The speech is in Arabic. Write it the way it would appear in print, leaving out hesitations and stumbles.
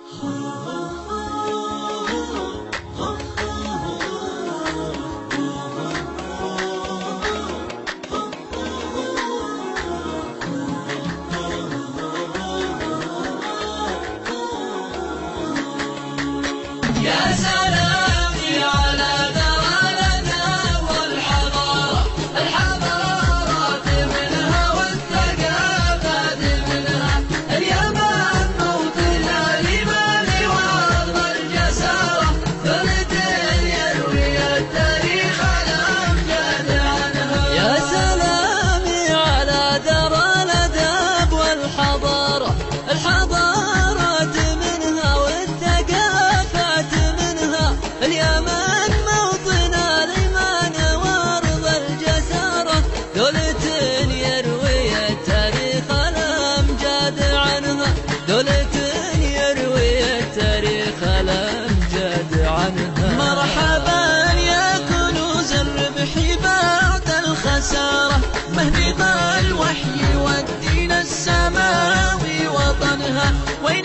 يا سلامي على ذرى الأدب والحضارة، الحضارات منها والثقافات منها، اليمن موطن الإيمان وأرض الجسارة، ثلث يروي التاريخ الأمجاد عنها. يا سلامي على ذرى الأدب والحضارة، الحضارات منها والثقافات منها، اليمن موطن الإيمان وأرض الجسارة، دولة يروي التاريخ الأمجاد عنها، دولة يروي التاريخ الأمجاد عنها. مرحبا يا كنوز الربح بعد الخسارة، مهبط الوحي والدين السماوي وطنها، وين